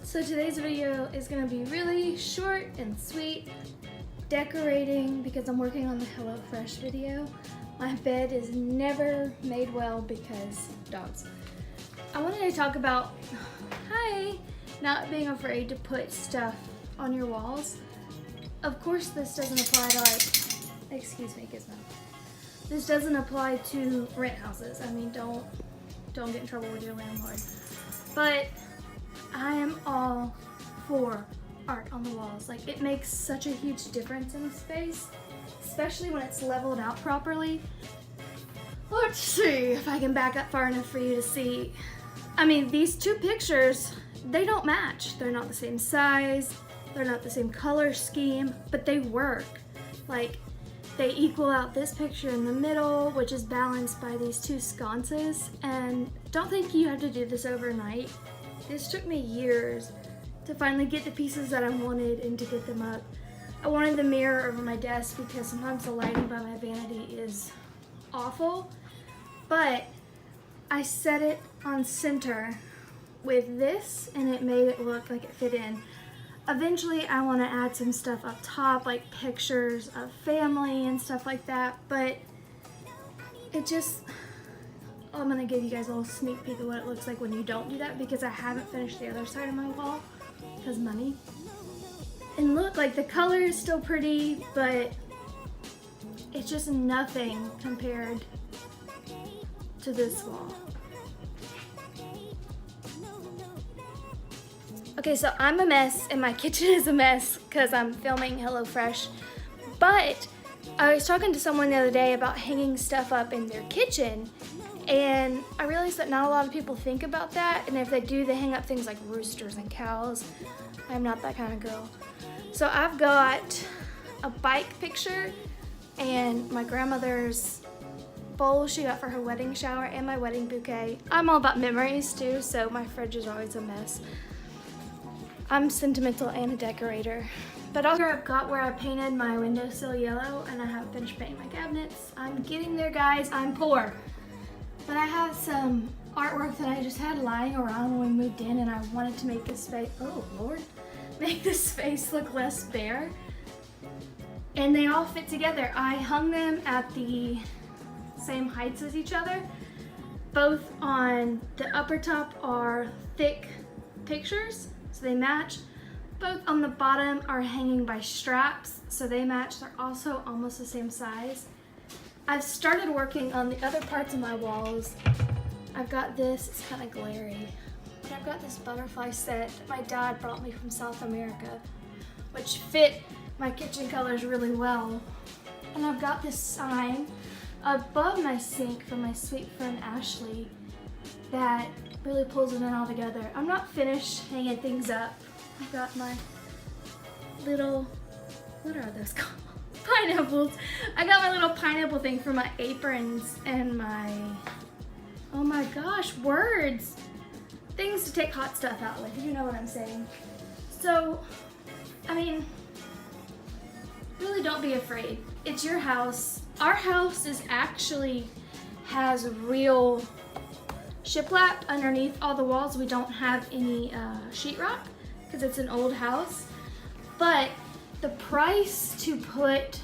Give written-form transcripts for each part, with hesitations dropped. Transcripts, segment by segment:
So today's video is going to be really short and sweet, decorating because I'm working on the HelloFresh video. My bed is never made well because dogs. I wanted to talk about, not being afraid to put stuff on your walls. Of course this doesn't apply to excuse me, Gizmo. This doesn't apply to rent houses. I mean, don't get in trouble with your landlord. But I am all for art on the walls. Like, it makes such a huge difference in a space, especially when it's leveled out properly. Let's see if I can back up far enough for you to see. I mean, these two pictures, they don't match. They're not the same size, they're not the same color scheme, but they work. Like, they equal out this picture in the middle, which is balanced by these two sconces. And don't think you have to do this overnight. This took me years to finally get the pieces that I wanted and to get them up. I wanted the mirror over my desk because sometimes the lighting by my vanity is awful, but I set it on center with this and it made it look like it fit in. Eventually I want to add some stuff up top, like pictures of family and stuff like that, but it just, I'm going to give you guys a little sneak peek of what it looks like when you don't do that, because I haven't finished the other side of my wall because money. And look, like, the color is still pretty, but it's just nothing compared to this wall. Okay, so I'm a mess and my kitchen is a mess because I'm filming HelloFresh, but I was talking to someone the other day about hanging stuff up in their kitchen, and I realized that not a lot of people think about that, and if they do, they hang up things like roosters and cows. I'm not that kind of girl. So I've got a bike picture and my grandmother's bowl she got for her wedding shower and my wedding bouquet. I'm all about memories too, so my fridge is always a mess. I'm sentimental and a decorator. But also I've got where I painted my windowsill yellow and I haven't finished painting my cabinets. I'm getting there, guys. I'm poor. But I have some artwork that I just had lying around when we moved in, and I wanted to make this space, oh Lord, make this space look less bare. And they all fit together. I hung them at the same heights as each other. Both on the upper top are thick pictures, so they match. Both on the bottom are hanging by straps, so they match. They're also almost the same size. I've started working on the other parts of my walls. I've got this, it's kind of glary, but I've got this butterfly set that my dad brought me from South America, which fit my kitchen colors really well. And I've got this sign above my sink from my sweet friend Ashley that really pulls it in all together. I'm not finished hanging things up. I've got my little, what are those called? Pineapples. I got my little pineapple thing for my aprons and my, oh my gosh, words. Things to take hot stuff out with, you know what I'm saying. So, I mean, really don't be afraid. It's your house. Our house has real shiplap underneath all the walls. We don't have any sheetrock because it's an old house. But the price to put,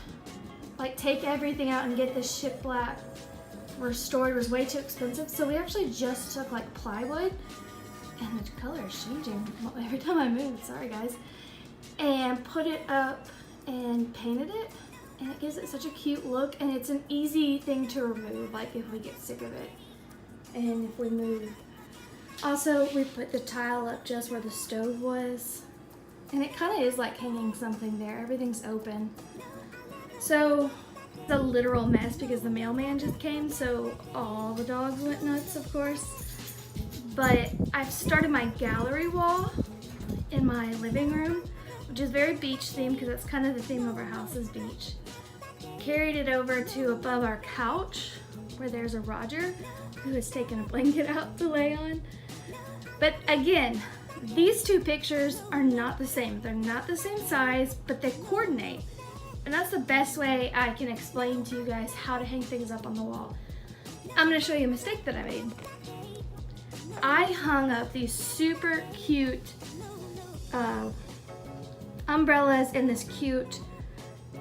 like, take everything out and get the shiplap restored was way too expensive. So we actually just took like plywood, and the color is changing every time I move, sorry guys, and put it up and painted it, and it gives it such a cute look, and it's an easy thing to remove, like if we get sick of it and if we move. Also, we put the tile up just where the stove was, and it kind of is like hanging something there. Everything's open. So it's a literal mess because the mailman just came, so all the dogs went nuts, of course. But I've started my gallery wall in my living room, which is very beach themed because that's kind of the theme of our house is beach. Carried it over to above our couch where there's a Roger who has taken a blanket out to lay on. But again, these two pictures are not the same. They're not the same size, but they coordinate. And that's the best way I can explain to you guys how to hang things up on the wall. I'm gonna show you a mistake that I made. I hung up these super cute umbrellas and this cute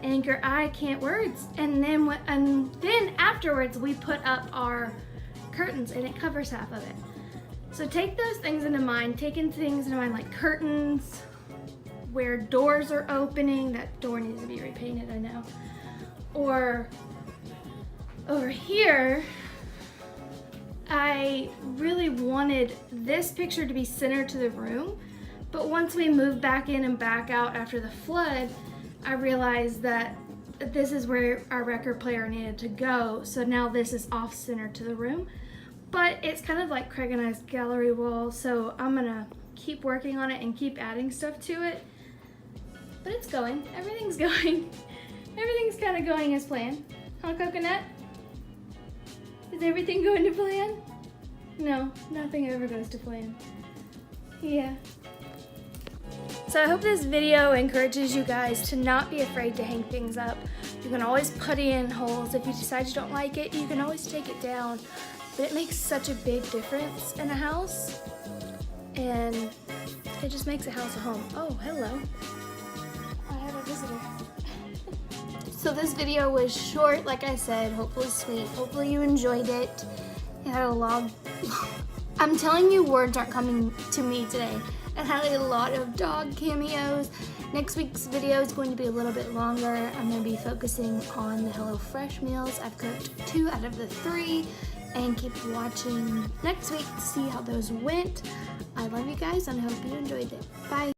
anchor. I can't words. And then afterwards we put up our curtains and it covers half of it. So take those things into mind, taking things into mind like curtains, where doors are opening. That door needs to be repainted, I know. Or over here, I really wanted this picture to be centered to the room, but once we moved back in and back out after the flood, I realized that this is where our record player needed to go, so now this is off-center to the room. But it's kind of like Craig and I's gallery wall, so I'm gonna keep working on it and keep adding stuff to it. But it's going, everything's going. Everything's kind of going as planned. Huh, Coconut? Is everything going to plan? No, nothing ever goes to plan. Yeah. So I hope this video encourages you guys to not be afraid to hang things up. You can always putty in holes. If you decide you don't like it, you can always take it down. But it makes such a big difference in a house. And it just makes a house a home. Oh, hello. I have a visitor. So this video was short, like I said, hopefully sweet. Hopefully you enjoyed it. It had a long, I'm telling you, words aren't coming to me today. It had a lot of dog cameos. Next week's video is going to be a little bit longer. I'm going to be focusing on the HelloFresh meals. I've cooked 2 out of the 3, and keep watching next week to see how those went. I love you guys and I hope you enjoyed it. Bye.